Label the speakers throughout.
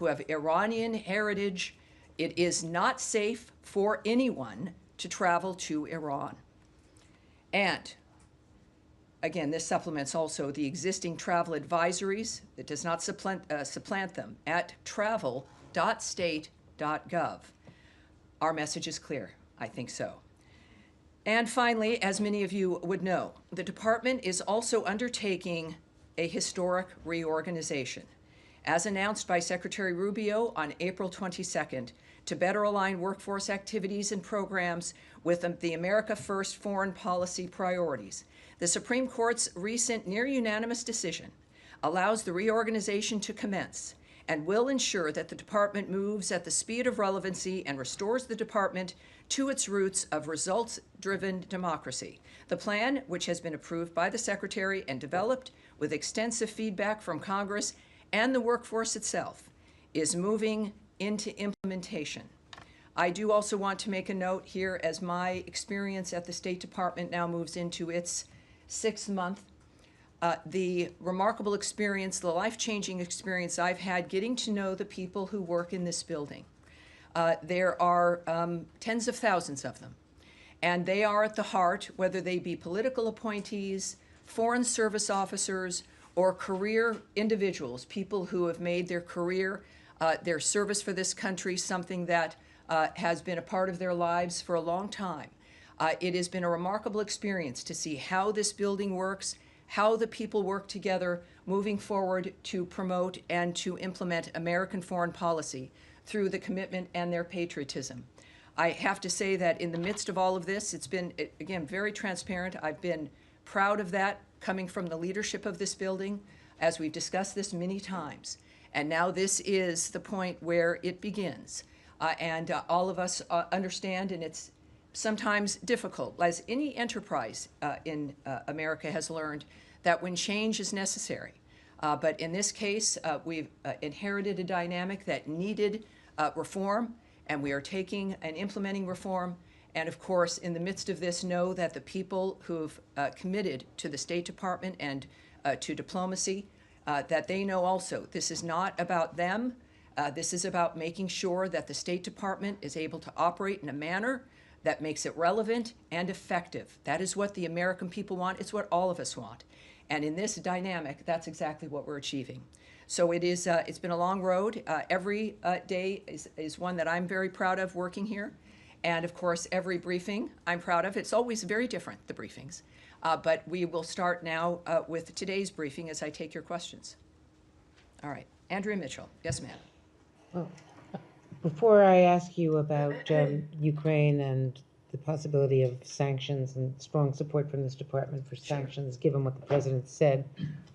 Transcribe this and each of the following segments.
Speaker 1: who have Iranian heritage. It is not safe for anyone to travel to Iran. And again, this supplements also the existing travel advisories. It does not supplant them at travel.state.gov. Our message is clear. I think so. And finally, as many of you would know, the department is also undertaking a historic reorganization, as announced by Secretary Rubio on April 22nd, to better align workforce activities and programs with the America First foreign policy priorities. The Supreme Court's recent near-unanimous decision allows the reorganization to commence and will ensure that the department moves at the speed of relevancy and restores the department to its roots of results-driven democracy. The plan, which has been approved by the Secretary and developed with extensive feedback from Congress and the workforce itself, is moving into implementation. I do also want to make a note here, as my experience at the State Department now moves into its 6th month, the remarkable experience, the life-changing experience I've had getting to know the people who work in this building. There are tens of thousands of them, and they are at the heart, whether they be political appointees, foreign service officers, or career individuals, people who have made their career, their service for this country, something that has been a part of their lives for a long time. It has been a remarkable experience to see how this building works, how the people work together moving forward to promote and to implement American foreign policy through the commitment and their patriotism. I have to say that in the midst of all of this, it's been, again, very transparent. I've been proud of that coming from the leadership of this building, as we've discussed this many times. And now this is the point where it begins. All of us understand, and it's sometimes difficult, as any enterprise in America has learned, that when change is necessary. But in this case, we've inherited a dynamic that needed reform, and we are taking and implementing reform. And of course, in the midst of this, know that the people who've committed to the State Department and to diplomacy, that they know also this is not about them. This is about making sure that the State Department is able to operate in a manner that makes it relevant and effective. That is what the American people want. It's what all of us want. And in this dynamic, that's exactly what we're achieving. So it is, it's been a long road. Every day is one that I'm very proud of working here. And of course, every briefing I'm proud of. It's always very different, the briefings. But we will start now with today's briefing as I take your questions. All right, Andrea Mitchell. Yes, ma'am.
Speaker 2: Well, before I ask you about Ukraine and the possibility of sanctions and strong support from this department for sanctions, given what the president said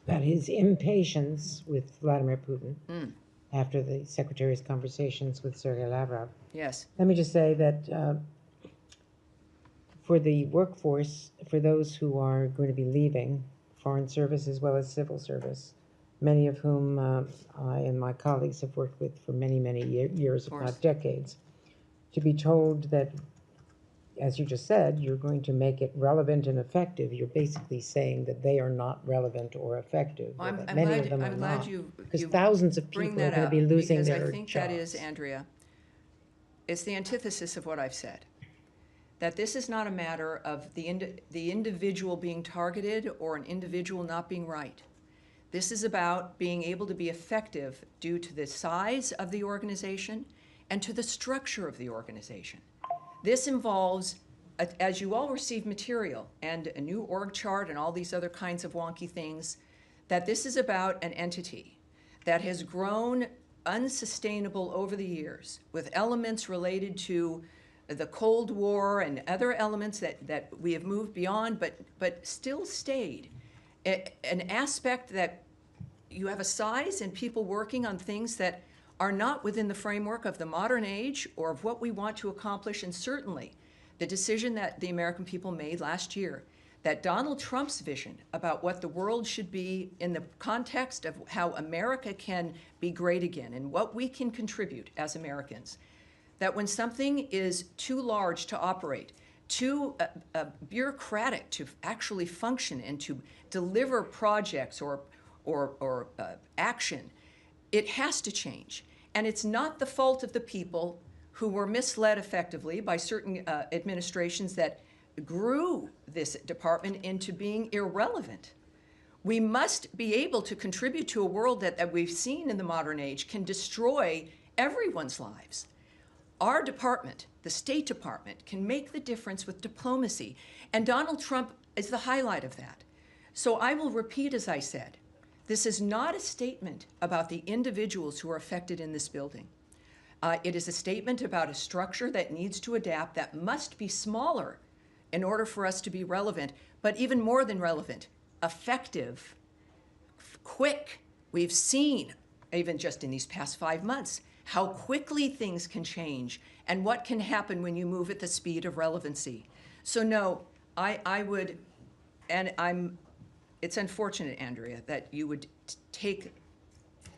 Speaker 2: about his impatience with Vladimir Putin after the secretary's conversations with Sergei Lavrov.
Speaker 1: Yes.
Speaker 2: Let me just say that for the workforce, for those who are going to be leaving foreign service as well as civil service, many of whom I and my colleagues have worked with for many, many years, if not decades, to be told that, as you just said, you're going to make it relevant and effective, you're basically saying that they are not relevant or effective.
Speaker 1: Well,
Speaker 2: many of them are not. Because thousands of people are going to be losing their jobs.
Speaker 1: I think that is, Andrea, it's the antithesis of what I've said. That this is not a matter of the individual being targeted or an individual not being right. This is about being able to be effective due to the size of the organization and to the structure of the organization. This involves, as you all receive material and a new org chart and all these other kinds of wonky things, that this is about an entity that has grown unsustainable over the years with elements related to the Cold War and other elements that we have moved beyond, but still stayed. An aspect that you have a size and people working on things that are not within the framework of the modern age or of what we want to accomplish, and certainly the decision that the American people made last year, that Donald Trump's vision about what the world should be in the context of how America can be great again and what we can contribute as Americans, that when something is too large to operate, too bureaucratic to actually function and to deliver projects or action, it has to change. And it's not the fault of the people who were misled effectively by certain administrations that grew this department into being irrelevant. We must be able to contribute to a world that we've seen in the modern age can destroy everyone's lives. Our department, the State Department, can make the difference with diplomacy, and Donald Trump is the highlight of that. So I will repeat, as I said, this is not a statement about the individuals who are affected in this building. It is a statement about a structure that needs to adapt, that must be smaller in order for us to be relevant, but even more than relevant, effective, quick. We've seen, even just in these past 5 months, how quickly things can change and what can happen when you move at the speed of relevancy. So no, I would, and it's unfortunate, Andrea, that you would take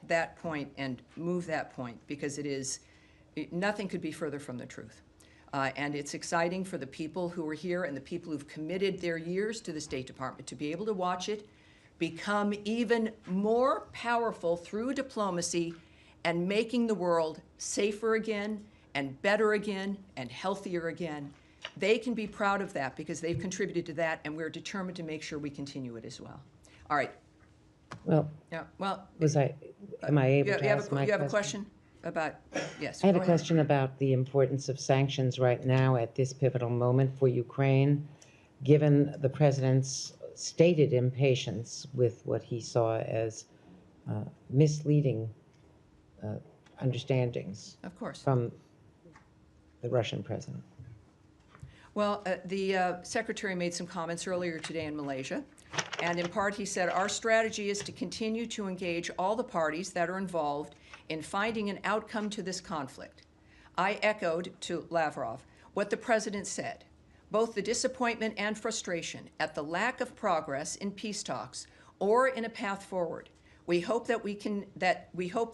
Speaker 1: that point and move that point, because nothing could be further from the truth. And it's exciting for the people who are here and the people who've committed their years to the State Department to be able to watch it become even more powerful through diplomacy and making the world safer again and better again and healthier again. They can be proud of that because they've contributed to that, and we're determined to make sure we continue it as well. All right.
Speaker 2: Well,
Speaker 1: Yeah. Well,
Speaker 2: am I able to ask my question?
Speaker 1: You have a question about, yes.
Speaker 2: I had
Speaker 1: go
Speaker 2: a
Speaker 1: ahead.
Speaker 2: question about the importance of sanctions right now at this pivotal moment for Ukraine, given the president's stated impatience with what he saw as misleading understandings
Speaker 1: Of course.
Speaker 2: from the Russian president.
Speaker 1: Well, the secretary made some comments earlier today in Malaysia, and in part he said, our strategy is to continue to engage all the parties that are involved in finding an outcome to this conflict. I echoed to Lavrov what the president said, both the disappointment and frustration at the lack of progress in peace talks or in a path forward. We hope that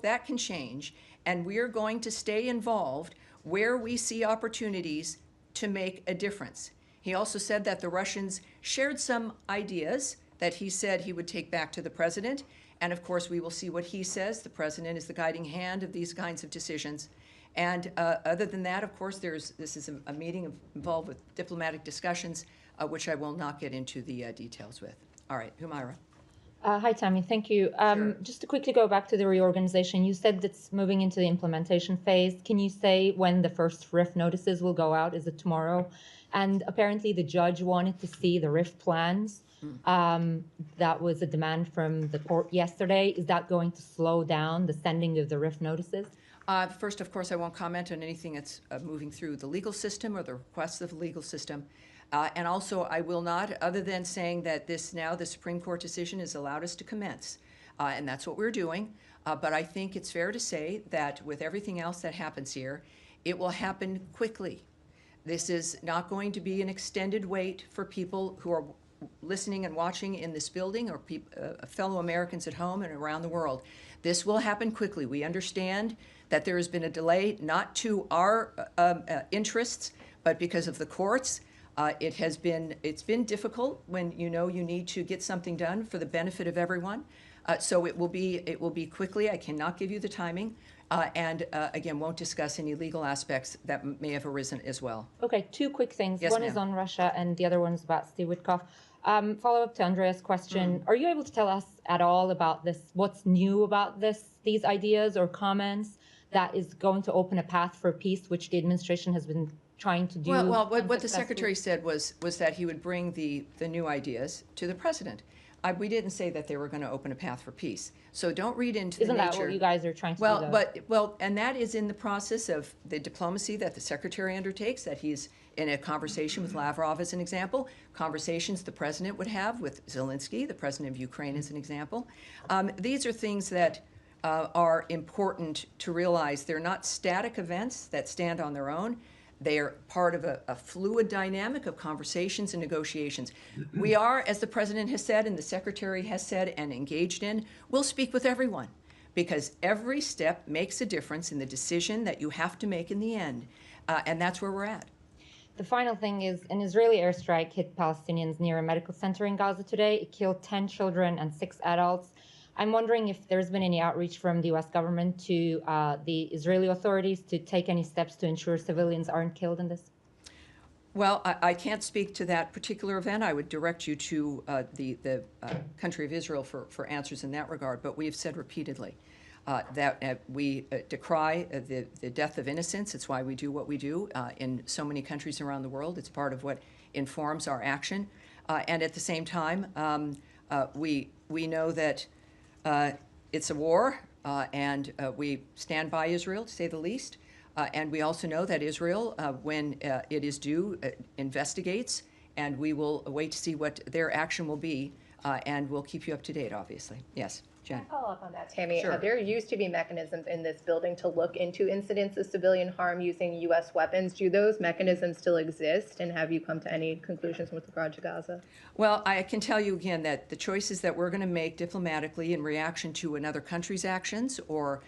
Speaker 1: that can change, and we're going to stay involved where we see opportunities to make a difference. He also said that the Russians shared some ideas that he said he would take back to the president. And of course, we will see what he says. The president is the guiding hand of these kinds of decisions. And other than that, of course, this is a meeting involved with diplomatic discussions, which I will not get into the details with. All right, Humaira.
Speaker 3: Hi, Tammy. Thank you.
Speaker 1: Sure.
Speaker 3: Just to quickly go back to the reorganization, you said it's moving into the implementation phase. Can you say when the first RIF notices will go out? Is it tomorrow? And apparently the judge wanted to see the RIF plans. That was a demand from the court yesterday. Is that going to slow down the sending of the RIF notices?
Speaker 1: First, of course, I won't comment on anything that's moving through the legal system or the requests of the legal system. And also, I will not, other than saying that the Supreme Court decision has allowed us to commence. And that's what we're doing. But I think it's fair to say that with everything else that happens here, it will happen quickly. This is not going to be an extended wait for people who are listening and watching in this building, or fellow Americans at home and around the world. This will happen quickly. We understand that there has been a delay, not to our interests, but because of the courts. It's been difficult when you need to get something done for the benefit of everyone. So it will be quickly. I cannot give you the timing, and again, won't discuss any legal aspects that may have arisen as well.
Speaker 3: Okay, two quick things.
Speaker 1: Yes,
Speaker 3: one
Speaker 1: ma'am.
Speaker 3: is on Russia, and the other one is about Steve Witkoff. Follow up to Andrea's question. Are you able to tell us at all about this? What's new about these ideas or comments that is going to open a path for peace, which the administration has been trying to do?
Speaker 1: Well, what the secretary said was that he would bring the new ideas to the president. We didn't say that they were going to open a path for peace. So don't read into
Speaker 3: Isn't
Speaker 1: the nature.
Speaker 3: that what you guys are trying to do?
Speaker 1: And that is in the process of the diplomacy that the secretary undertakes, that he's in a conversation with Lavrov as an example, conversations the president would have with Zelensky, the president of Ukraine as an example. These are things that are important to realize. They're not static events that stand on their own. They are part of a fluid dynamic of conversations and negotiations. We are, as the president has said and the secretary has said and engaged in, we'll speak with everyone, because every step makes a difference in the decision that you have to make in the end. And that's where we're at.
Speaker 3: The final thing is, an Israeli airstrike hit Palestinians near a medical center in Gaza today. It killed 10 children and 6 adults. I'm wondering if there's been any outreach from the U.S. government to the Israeli authorities to take any steps to ensure civilians aren't killed in this?
Speaker 1: Well, I can't speak to that particular event. I would direct you to the country of Israel for answers in that regard. But we have said repeatedly that we decry the death of innocents. It's why we do what we do in so many countries around the world. It's part of what informs our action. And at the same time, we know that it's a war, and we stand by Israel, to say the least. And we also know that Israel, when it is due, investigates, and we will wait to see what their action will be, and we'll keep you up to date, obviously. Yes, Jen.
Speaker 4: Can I follow up on that, Tammy?
Speaker 1: Sure.
Speaker 4: There used to be mechanisms in this building to look into incidents of civilian harm using U.S. weapons. Do those mechanisms still exist, and have you come to any conclusions with regard to Gaza?
Speaker 1: Well, I can tell you again that the choices that we're going to make diplomatically in reaction to another country's actions or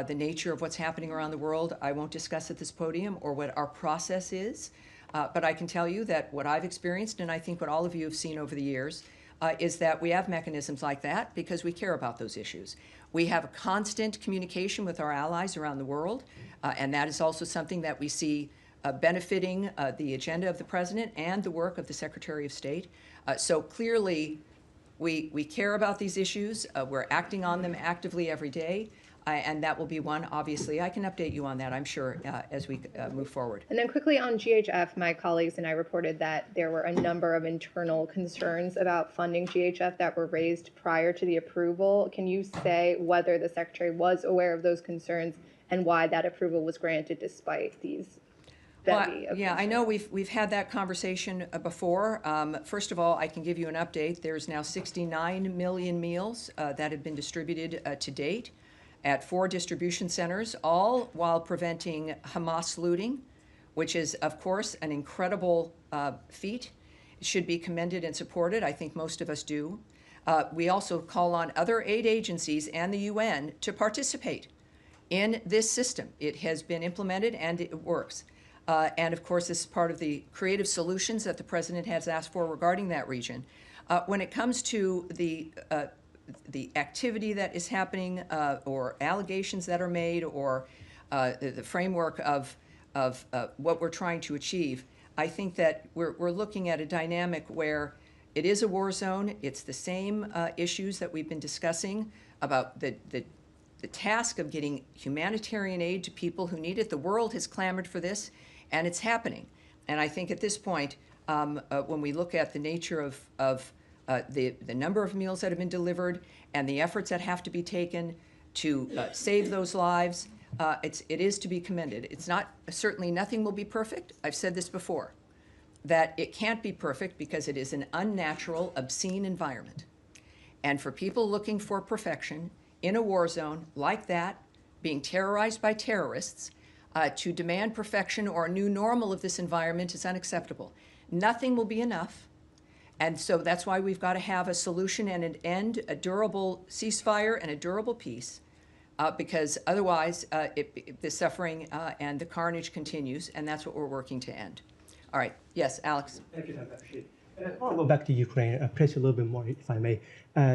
Speaker 1: the nature of what's happening around the world, I won't discuss at this podium, or what our process is. But I can tell you that what I've experienced, and I think what all of you have seen over the years, is that we have mechanisms like that because we care about those issues. We have a constant communication with our allies around the world, and that is also something that we see benefiting the agenda of the President and the work of the Secretary of State. So clearly, we care about these issues. We're acting on them actively every day. And that will be one, obviously. I can update you on that, I'm sure, as we move forward.
Speaker 4: And then quickly on GHF, my colleagues and I reported that there were a number of internal concerns about funding GHF that were raised prior to the approval. Can you say whether the Secretary was aware of those concerns and why that approval was granted despite these bevy of
Speaker 1: Yeah, I
Speaker 4: concerns?
Speaker 1: know we've had that conversation before. First of all, I can give you an update. There's now 69 million meals that have been distributed to date at 4 distribution centers, all while preventing Hamas looting, which is, of course, an incredible feat. It should be commended and supported. I think most of us do. We also call on other aid agencies and the UN to participate in this system. It has been implemented and it works. And of course, this is part of the creative solutions that the President has asked for regarding that region. When it comes to the activity that is happening, or allegations that are made, or the framework of what we're trying to achieve, I think that we're looking at a dynamic where it is a war zone. It's the same issues that we've been discussing about the task of getting humanitarian aid to people who need it. The world has clamored for this, and it's happening. And I think at this point, when we look at the nature of the number of meals that have been delivered and the efforts that have to be taken to save those lives, it is to be commended. It's not, certainly nothing will be perfect. I've said this before, that it can't be perfect because it is an unnatural, obscene environment. And for people looking for perfection in a war zone like that, being terrorized by terrorists, to demand perfection or a new normal of this environment is unacceptable. Nothing will be enough. And so that's why we've got to have a solution and an end, a durable ceasefire and a durable peace, because otherwise the suffering and the carnage continues, and that's what we're working to end. All right. Yes, Alex.
Speaker 5: Thank you, Tammy. I want to go back to Ukraine, press you a little bit more, if I may.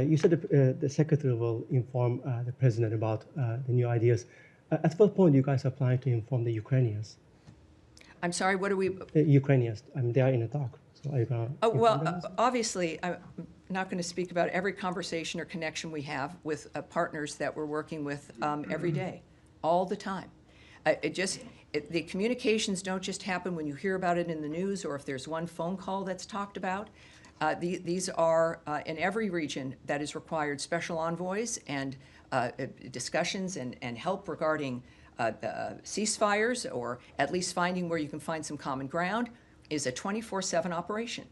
Speaker 5: You said the Secretary will inform the President about the new ideas. At what point do you guys are planning to inform the Ukrainians?
Speaker 1: I'm sorry, what are we?
Speaker 5: Ukrainians, I mean, they are in the dark. So are you going to
Speaker 1: Well, obviously, I'm not going to speak about every conversation or connection we have with partners that we're working with every day, all the time. The communications don't just happen when you hear about it in the news or if there's one phone call that's talked about. These are, in every region that is required, special envoys and discussions and help regarding ceasefires, or at least finding where you can find some common ground, is a 24/7 operation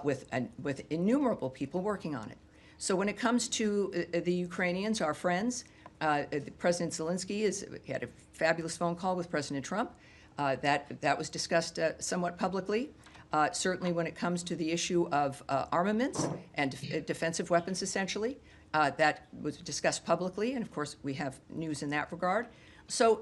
Speaker 1: with innumerable people working on it. So when it comes to the Ukrainians, our friends, President Zelensky had a fabulous phone call with President Trump. That was discussed somewhat publicly. Certainly when it comes to the issue of armaments and defensive weapons, essentially, that was discussed publicly, and of course we have news in that regard. So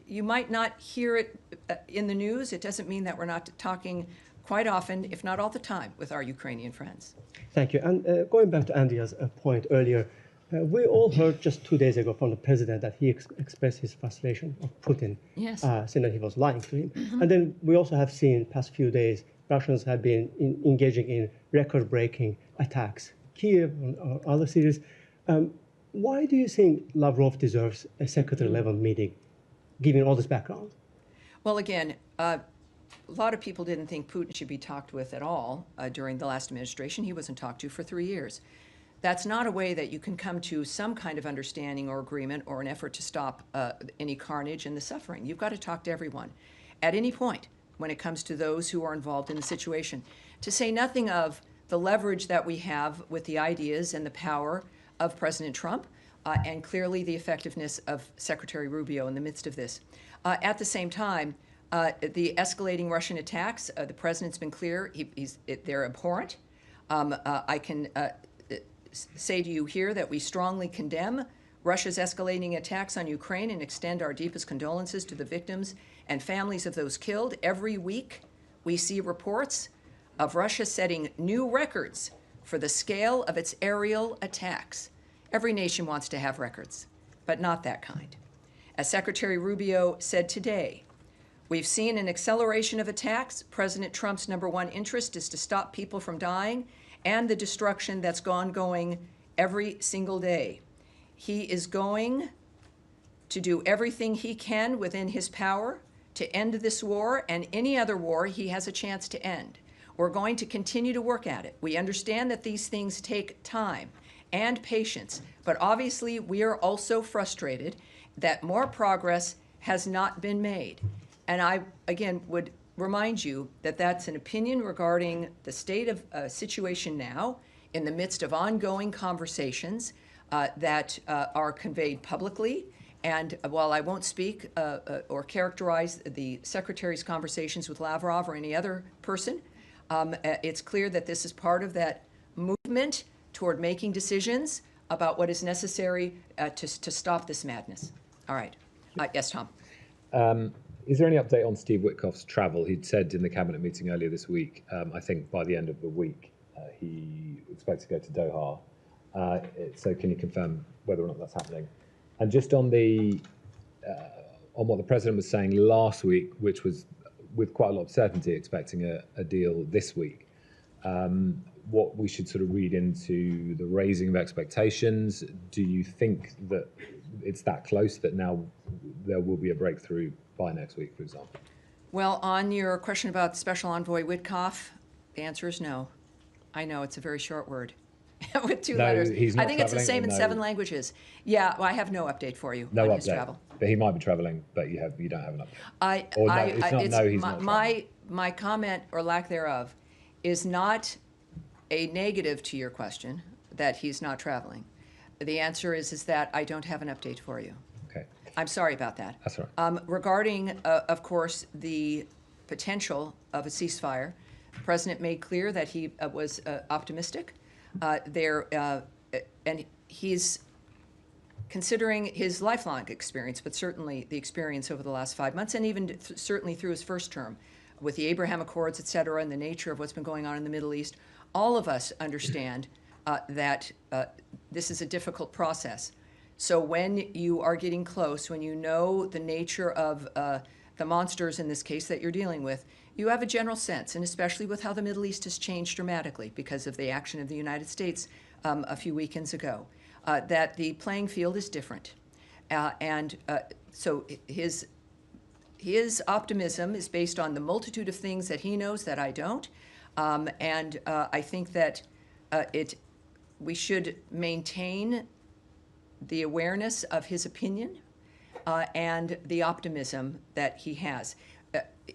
Speaker 1: you might not hear it in the news. It doesn't mean that we're not talking quite often, if not all the time, with our Ukrainian friends.
Speaker 5: Thank you. And going back to Andrea's point earlier, We all heard just 2 days ago from the president that he expressed his frustration of Putin,
Speaker 1: Yes.
Speaker 5: saying that he was lying to him. And then we also have seen past few days, Russians have been engaging in record-breaking attacks, Kiev or other cities. Why do you think Lavrov deserves a secretary-level meeting, given all this background?
Speaker 1: Well, again, a lot of people didn't think Putin should be talked with at all during the last administration. He wasn't talked to for 3 years. That's not a way that you can come to some kind of understanding or agreement or an effort to stop any carnage and the suffering. You've got to talk to everyone at any point when it comes to those who are involved in the situation. To say nothing of the leverage that we have with the ideas and the power of President Trump, and clearly the effectiveness of Secretary Rubio in the midst of this. At the same time, the escalating Russian attacks, the president's been clear, they're abhorrent. I can say to you here that we strongly condemn Russia's escalating attacks on Ukraine and extend our deepest condolences to the victims and families of those killed. Every week, we see reports of Russia setting new records for the scale of its aerial attacks. Every nation wants to have records, but not that kind. As Secretary Rubio said today, we've seen an acceleration of attacks. President Trump's #1 interest is to stop people from dying and the destruction that's going every single day. He is going to do everything he can within his power to end this war and any other war he has a chance to end. We're going to continue to work at it. We understand that these things take time and patience, but obviously we are also frustrated that more progress has not been made. And I, again, would remind you that that's an opinion regarding the state of situation now in the midst of ongoing conversations that are conveyed publicly. And while I won't speak or characterize the Secretary's conversations with Lavrov or any other person, it's clear that this is part of that movement toward making decisions about what is necessary to stop this madness. All right. Yes, Tom.
Speaker 6: Is there any update on Steve Witkoff's travel? He'd said in the cabinet meeting earlier this week, I think by the end of the week, he expects to go to Doha. So can you confirm whether or not that's happening? And just on on what the president was saying last week, which was with quite a lot of certainty expecting a deal this week, what we should sort of read into the raising of expectations. Do you think that it's that close that now there will be a breakthrough by next week, for example?
Speaker 1: Well, on your question about Special Envoy Witkoff, the answer is no. I know it's a very short word with 2 letters.
Speaker 6: He's not
Speaker 1: I think it's the
Speaker 6: traveling,
Speaker 1: same in
Speaker 6: no?
Speaker 1: 7 languages. Yeah, well, I have no update for you
Speaker 6: No
Speaker 1: on his
Speaker 6: update.
Speaker 1: travel.
Speaker 6: But he might be traveling, but you don't have an update. He's not traveling.
Speaker 1: My comment or lack thereof is not a negative to your question that he's not traveling. The answer is that I don't have an update for you.
Speaker 6: Okay.
Speaker 1: I'm sorry about that.
Speaker 6: That's all right.
Speaker 1: Regarding, of course, the potential of a ceasefire, the president made clear that he was optimistic. And he's considering his lifelong experience, but certainly the experience over the last 5 months, and even certainly through his first term, with the Abraham Accords, et cetera, and the nature of what's been going on in the Middle East, all of us understand that this is a difficult process. So when you are getting close, when you know the nature of the monsters in this case that you're dealing with, you have a general sense, and especially with how the Middle East has changed dramatically because of the action of the United States a few weekends ago, that the playing field is different. So his optimism is based on the multitude of things that he knows that I don't. I think that we should maintain the awareness of his opinion and the optimism that he has.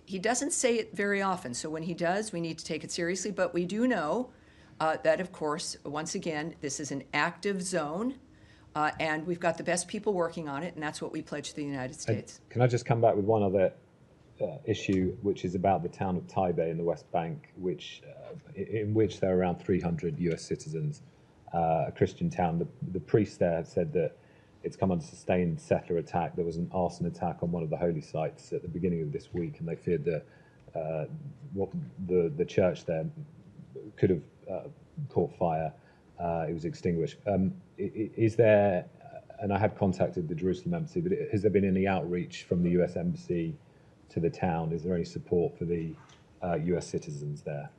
Speaker 1: He doesn't say it very often, so when he does, we need to take it seriously. But we do know that, of course, once again, this is an active zone, and we've got the best people working on it, and that's what we pledge to the United States.
Speaker 6: Can I just come back with one other issue, which is about the town of Taibeh in the West Bank, in which there are around 300 US citizens, a Christian town. The priest there said that it's come under sustained settler attack. There was an arson attack on one of the holy sites at the beginning of this week, and they feared that the church there could have caught fire. It was extinguished. is there, and I had contacted the Jerusalem embassy, but has there been any outreach from the US embassy to the town? Is there any support for the US citizens there?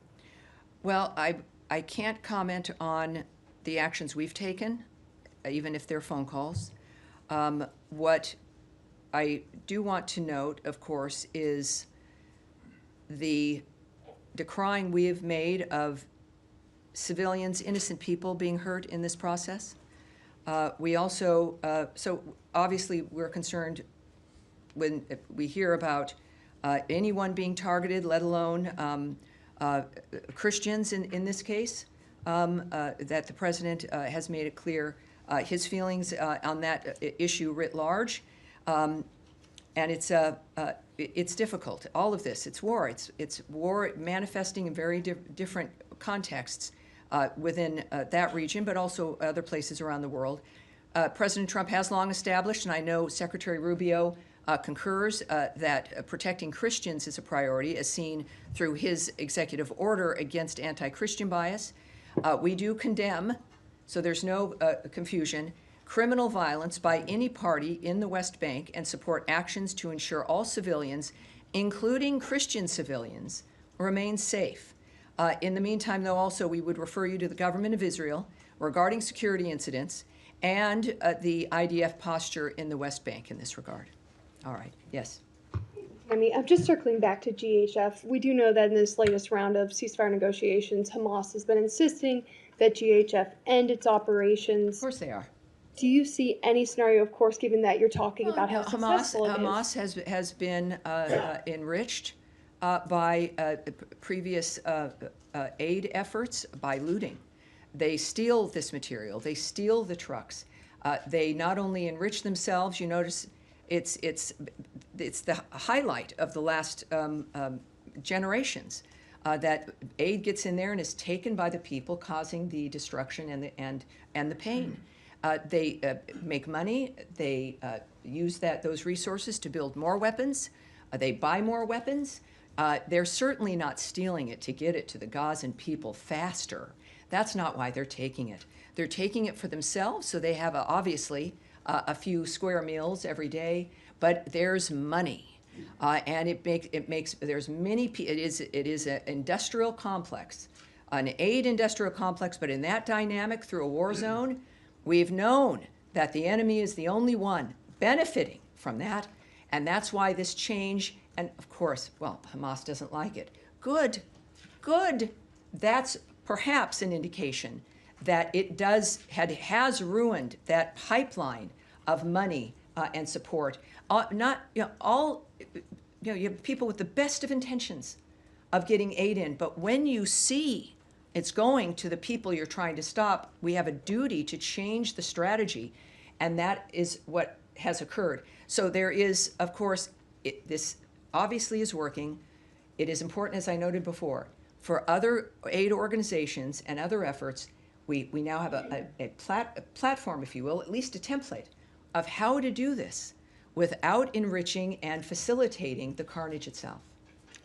Speaker 1: Well, I can't comment on the actions we've taken, even if they're phone calls. What I do want to note, of course, is the decrying we have made of civilians, innocent people being hurt in this process. We also, so obviously we're concerned when we hear about anyone being targeted, let alone Christians in this case, that the president has made it clear his feelings on that issue writ large. And it's difficult. All of this, it's war. It's war manifesting in very different contexts within that region, but also other places around the world. President Trump has long established, and I know Secretary Rubio concurs, that protecting Christians is a priority, as seen through his executive order against anti-Christian bias. We do condemn, so there's no confusion, criminal violence by any party in the West Bank and support actions to ensure all civilians, including Christian civilians, remain safe. In the meantime, though, also we would refer you to the government of Israel regarding security incidents and the IDF posture in the West Bank in this regard. All right, yes.
Speaker 7: Tammy, I'm just circling back to GHF. We do know that in this latest round of ceasefire negotiations, Hamas has been insisting that GHF end its operations.
Speaker 1: Of course they are.
Speaker 7: Do you see any scenario, of course, given that you're talking about how successful it is?
Speaker 1: Hamas has been enriched by previous aid efforts by looting. They steal this material. They steal the trucks. They not only enrich themselves. You notice it's the highlight of the last generations that aid gets in there and is taken by the people, causing the destruction and the pain. They make money. They use those resources to build more weapons. They buy more weapons. They're certainly not stealing it to get it to the Gazan people faster. That's not why they're taking it. They're taking it for themselves, so they have obviously a few square meals every day. But there's money, and there's many. It is an industrial complex, an aid industrial complex. But in that dynamic, through a war zone, we've known that the enemy is the only one benefiting from that, and that's why this change. And of course, well, Hamas doesn't like it. Good. That's perhaps an indication that it has ruined that pipeline of money and support. You have people with the best of intentions of getting aid in, but when you see it's going to the people you're trying to stop, we have a duty to change the strategy, and that is what has occurred. So there is, of course, this obviously is working. It is important, as I noted before, for other aid organizations and other efforts. We now have a platform, if you will, at least a template of how to do this without enriching and facilitating the carnage itself.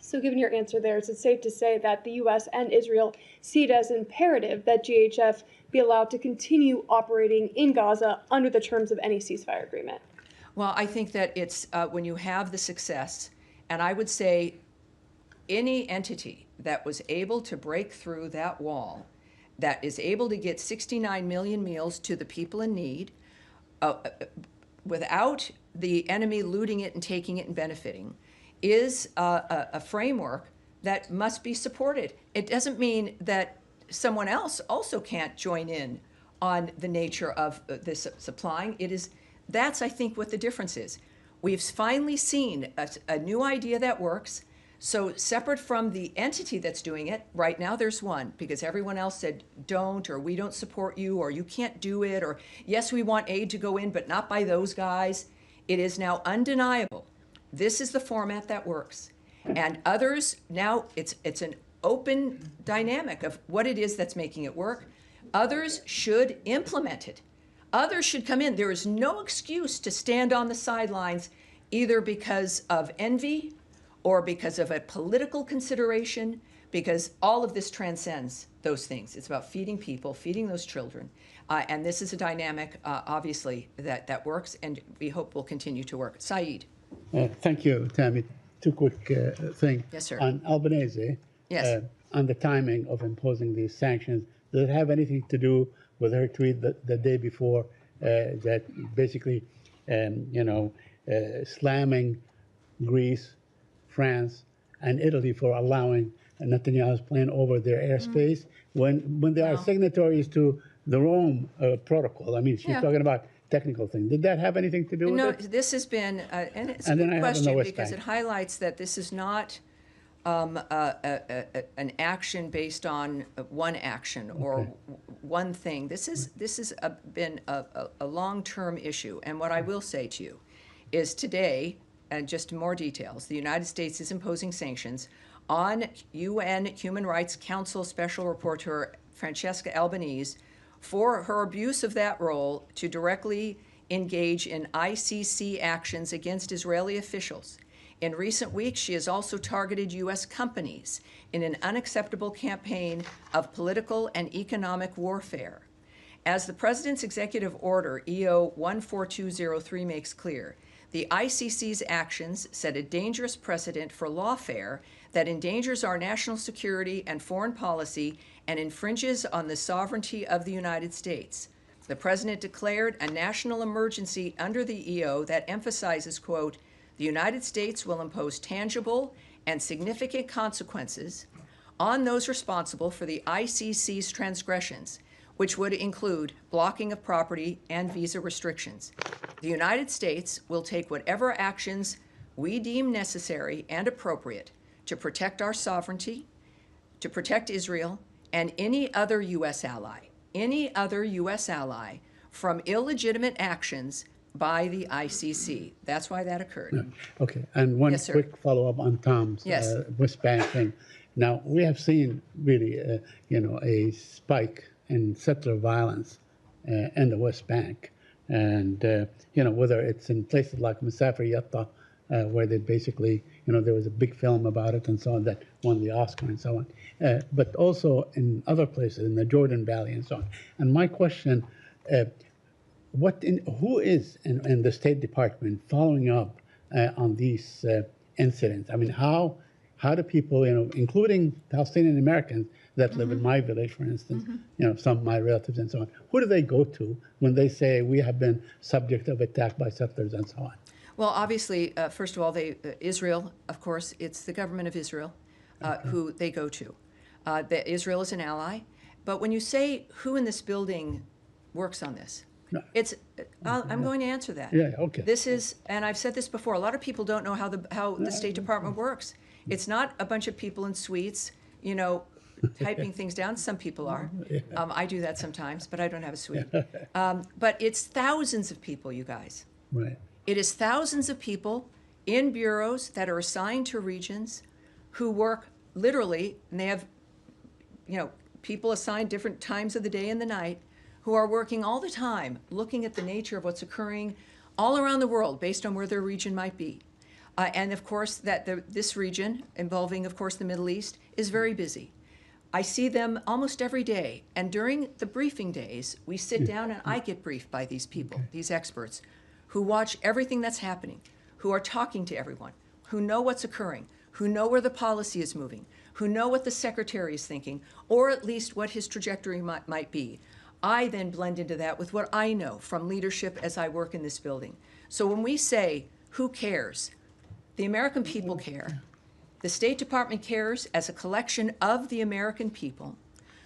Speaker 7: So given your answer there, is it safe to say that the U.S. and Israel see it as imperative that GHF be allowed to continue operating in Gaza under the terms of any ceasefire agreement?
Speaker 1: Well, I think that it's when you have the success, and I would say any entity that was able to break through that wall, that is able to get 69 million meals to the people in need, without the enemy looting it and taking it and benefiting, is a framework that must be supported. It doesn't mean that someone else also can't join in on the nature of this supplying. That's, I think, what the difference is. We've finally seen a new idea that works. So separate from the entity that's doing it, right now there's one, because everyone else said don't, or we don't support you, or you can't do it, or yes, we want aid to go in, but not by those guys. It is now undeniable. This is the format that works. And others, now it's an open dynamic of what it is that's making it work. Others should implement it. Others should come in. There is no excuse to stand on the sidelines, either because of envy or because of a political consideration, because all of this transcends those things. It's about feeding people, feeding those children. And this is a dynamic, obviously, that works, and we hope will continue to work. Saeed.
Speaker 8: Thank you, Tammy. Two quick things.
Speaker 1: Yes, sir.
Speaker 8: On Albanese,
Speaker 1: Yes.
Speaker 8: on the timing of imposing these sanctions, does it have anything to do with her tweet the day before that basically, slamming Greece, France, and Italy for allowing Netanyahu's plane over their airspace when they are signatories to the Rome Protocol? I mean, she's talking about technical things. Did that have anything to do with
Speaker 1: No,
Speaker 8: it?
Speaker 1: this has been, and it's
Speaker 8: And
Speaker 1: a
Speaker 8: then
Speaker 1: good
Speaker 8: I have on the
Speaker 1: question
Speaker 8: West
Speaker 1: because
Speaker 8: Bank.
Speaker 1: it highlights that this is not an action based on one action or one thing. This has been a long-term issue. And what I will say to you is today, and just more details, the United States is imposing sanctions on UN Human Rights Council Special Rapporteur Francesca Albanese for her abuse of that role to directly engage in ICC actions against Israeli officials. In recent weeks, she has also targeted U.S. companies in an unacceptable campaign of political and economic warfare. As the President's executive order, EO 14203, makes clear, the ICC's actions set a dangerous precedent for lawfare that endangers our national security and foreign policy and infringes on the sovereignty of the United States. The President declared a national emergency under the EO that emphasizes, quote, the United States will impose tangible and significant consequences on those responsible for the ICC's transgressions, which would include blocking of property and visa restrictions. The United States will take whatever actions we deem necessary and appropriate to protect our sovereignty, to protect Israel, and any other U.S. ally from illegitimate actions by the ICC. That's why that occurred.
Speaker 8: Okay, and one
Speaker 1: Yes, sir.
Speaker 8: quick follow-up on Tom's
Speaker 1: Yes.
Speaker 8: West Bank thing. Now, we have seen really, a spike in settler violence in the West Bank. And, whether it's in places like Masafer Yatta, where they basically, there was a big film about it and so on that won the Oscar and so on, but also in other places, in the Jordan Valley and so on. And my question, who is in the State Department following up on these incidents? I mean, how do people, including Palestinian Americans that live in my village, for instance, some of my relatives and so on, who do they go to when they say we have been subject of attack by settlers and so on?
Speaker 1: Well, obviously, first of all, Israel, of course, it's the government of Israel who they go to. Israel is an ally. But when you say who in this building works on this, I'm going to answer that.
Speaker 8: Yeah, okay.
Speaker 1: This is, and I've said this before, a lot of people don't know how the State Department works. It's not a bunch of people in suites, typing things down. Some people are. I do that sometimes, but I don't have a suite. But it's thousands of people, you guys.
Speaker 8: Right.
Speaker 1: It is thousands of people in bureaus that are assigned to regions who work literally, and they have, people assigned different times of the day and the night, who are working all the time, looking at the nature of what's occurring all around the world based on where their region might be. And of course, this region, involving, of course, the Middle East, is very busy. I see them almost every day. And during the briefing days, we sit down and I get briefed by these people, these experts, who watch everything that's happening, who are talking to everyone, who know what's occurring, who know where the policy is moving, who know what the secretary is thinking, or at least what his trajectory might be. I then blend into that with what I know from leadership as I work in this building. So when we say, who cares? The American people care. The State Department cares as a collection of the American people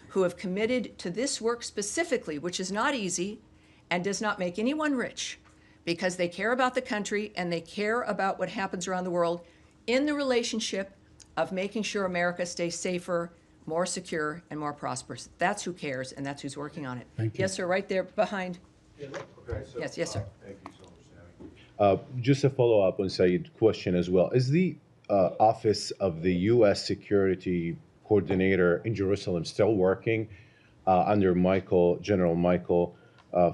Speaker 1: who have committed to this work specifically, which is not easy and does not make anyone rich, because they care about the country and they care about what happens around the world in the relationship of making sure America stays safer, more secure, and more prosperous. That's who cares, and that's who's working on it.
Speaker 8: Thank you.
Speaker 1: Yes, sir, right there behind.
Speaker 9: Okay, so,
Speaker 1: Yes, sir.
Speaker 9: Thank you so much, Sammy. Just a follow-up on Saeed's question as well. Is the Office of the U.S. Security Coordinator in Jerusalem still working under General Michael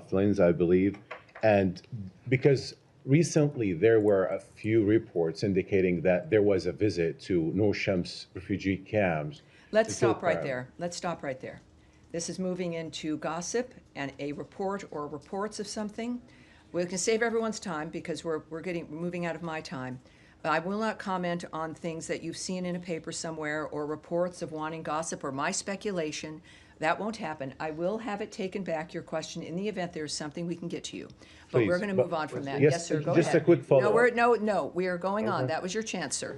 Speaker 9: Flynn, I believe? And because recently there were a few reports indicating that there was a visit to Noor Shams refugee camps
Speaker 1: Let's stop right there. Let's stop right there. This is moving into gossip and a report or reports of something. We can save everyone's time because we're moving out of my time. I will not comment on things that you've seen in a paper somewhere or reports of wanting gossip or my speculation. That won't happen. I will have it taken back, your question, in the event there's something we can get to you. But
Speaker 9: Please,
Speaker 1: we're going to move on from that.
Speaker 9: yes,
Speaker 1: Yes, sir, go
Speaker 9: just
Speaker 1: ahead.
Speaker 9: a quick follow-up.
Speaker 1: No, we are going on. That was your chance, sir.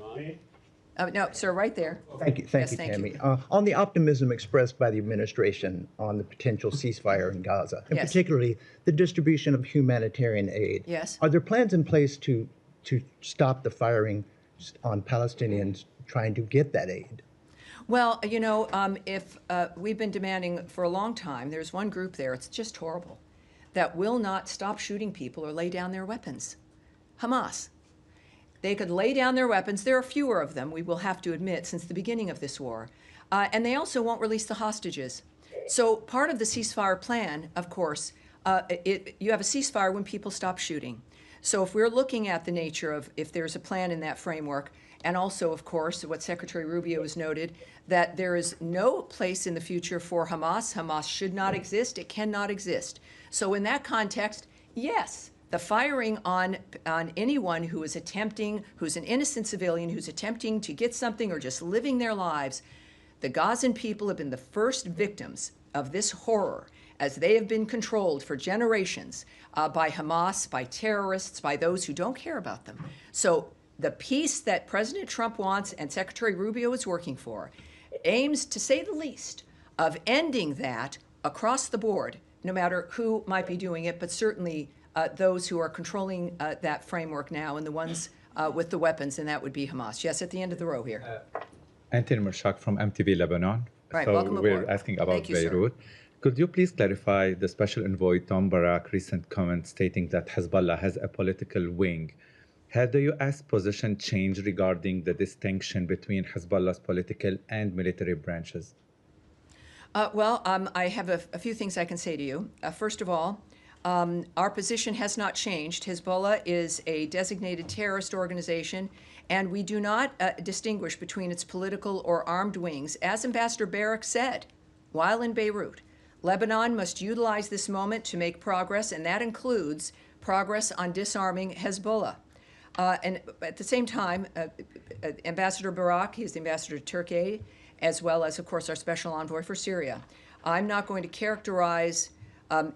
Speaker 1: No, sir, right there.
Speaker 10: Thank you,
Speaker 1: Yes, thank
Speaker 10: Tammy.
Speaker 1: you.
Speaker 10: On the optimism expressed by the administration on the potential ceasefire in Gaza, and
Speaker 1: Yes.
Speaker 10: particularly the distribution of humanitarian aid,
Speaker 1: Yes.
Speaker 10: are there plans in place to stop the firing on Palestinians trying to get that aid?
Speaker 1: Well, if we've been demanding for a long time, there's one group there, it's just horrible, that will not stop shooting people or lay down their weapons. Hamas. They could lay down their weapons. There are fewer of them, we will have to admit, since the beginning of this war. And they also won't release the hostages. So part of the ceasefire plan, of course, you have a ceasefire when people stop shooting. So if we're looking at the nature of if there's a plan in that framework, and also, of course, what Secretary Rubio has noted, that there is no place in the future for Hamas. Hamas should not exist. It cannot exist. So in that context, yes, the firing on anyone who is attempting, who's an innocent civilian, who's attempting to get something or just living their lives, the Gazan people have been the first victims of this horror, as they have been controlled for generations by Hamas, by terrorists, by those who don't care about them. So the peace that President Trump wants and Secretary Rubio is working for aims, to say the least, of ending that across the board, no matter who might be doing it, but certainly those who are controlling that framework now and the ones with the weapons, and that would be Hamas. Yes, at the end of the row here.
Speaker 11: Anthony Mershak from MTV Lebanon.
Speaker 1: Right,
Speaker 11: so
Speaker 1: welcome
Speaker 11: we're
Speaker 1: aboard.
Speaker 11: asking about
Speaker 1: Thank you, sir.
Speaker 11: Beirut. Could you please clarify the Special Envoy Tom Barak recent comment stating that Hezbollah has a political wing? Had the U.S. position changed regarding the distinction between Hezbollah's political and military branches?
Speaker 1: I have a few things I can say to you. First of all, our position has not changed. Hezbollah is a designated terrorist organization, and we do not distinguish between its political or armed wings. As Ambassador Barak said while in Beirut, Lebanon must utilize this moment to make progress, and that includes progress on disarming Hezbollah. And at the same time, Ambassador Barak, he's the ambassador to Turkey, as well as, of course, our special envoy for Syria. I'm not going to characterize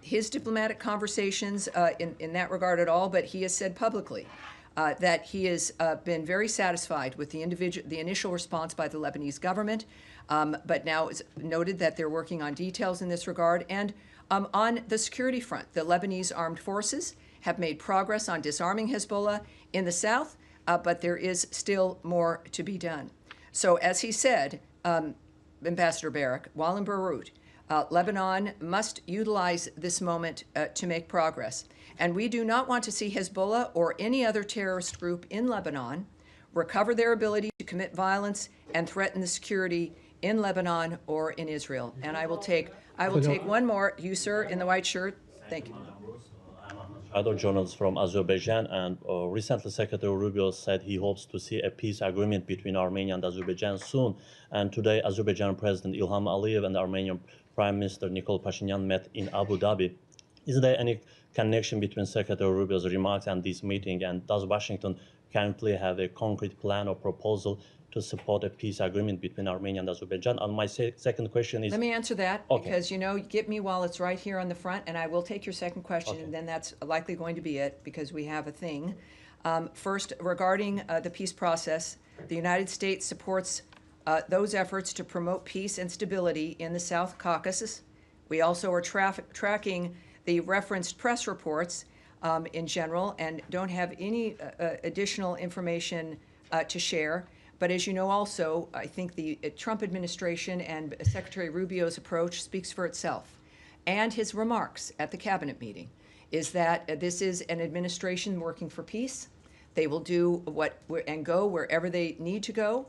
Speaker 1: his diplomatic conversations in that regard at all, but he has said publicly that he has been very satisfied with the initial response by the Lebanese government, but now it's noted that they're working on details in this regard. And on the security front, the Lebanese armed forces have made progress on disarming Hezbollah in the south, but there is still more to be done. So as he said, Ambassador Barak, while in Beirut, Lebanon must utilize this moment to make progress. And we do not want to see Hezbollah or any other terrorist group in Lebanon recover their ability to commit violence and threaten the security in Lebanon or in Israel. And I will take one more. You, sir, in the white shirt. Thank you.
Speaker 12: Other journalists from Azerbaijan, and recently Secretary Rubio said he hopes to see a peace agreement between Armenia and Azerbaijan soon. And today, Azerbaijan President Ilham Aliyev and Armenian Prime Minister Nikol Pashinyan met in Abu Dhabi. Is there any connection between Secretary Rubio's remarks and this meeting? And does Washington currently have a concrete plan or proposal to support a peace agreement between Armenia and Azerbaijan? And my second question is...
Speaker 1: Let me answer that,
Speaker 12: Okay.
Speaker 1: because, get me while it's right here on the front, and I will take your second question, and then that's likely going to be it, because we have a thing. First, regarding the peace process, the United States supports those efforts to promote peace and stability in the South Caucasus. We also are tracking the referenced press reports in general and don't have any additional information to share. But as you know also, I think the Trump administration and Secretary Rubio's approach speaks for itself. And his remarks at the cabinet meeting is that this is an administration working for peace. They will do and go wherever they need to go.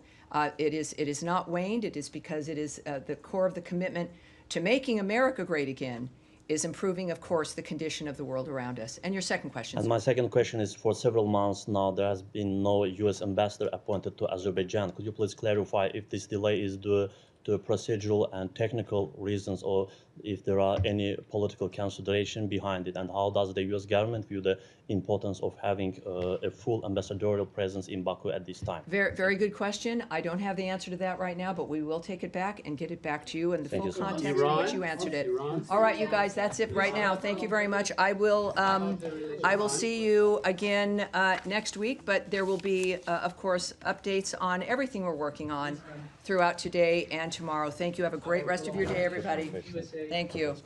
Speaker 1: It is not waned. It is because it is the core of the commitment to making America great again is improving, of course, the condition of the world around us. And your second question.
Speaker 12: And my second question is, for several months now, there has been no U.S. ambassador appointed to Azerbaijan. Could you please clarify if this delay is due the procedural and technical reasons, or if there are any political consideration behind it, and how does the U.S. government view the importance of having a full ambassadorial presence in Baku at this time?
Speaker 1: Very, very good question. I don't have the answer to that right now, but we will take it back and get it back to you in the
Speaker 12: Thank
Speaker 1: full
Speaker 12: you so much.
Speaker 1: context in which you answered it. All right, you guys, that's it right now. Thank you very much. I will see you again next week, but there will be, of course, updates on everything we're working on throughout today and tomorrow. Thank you. Have a great rest of your day, everybody. Thank you.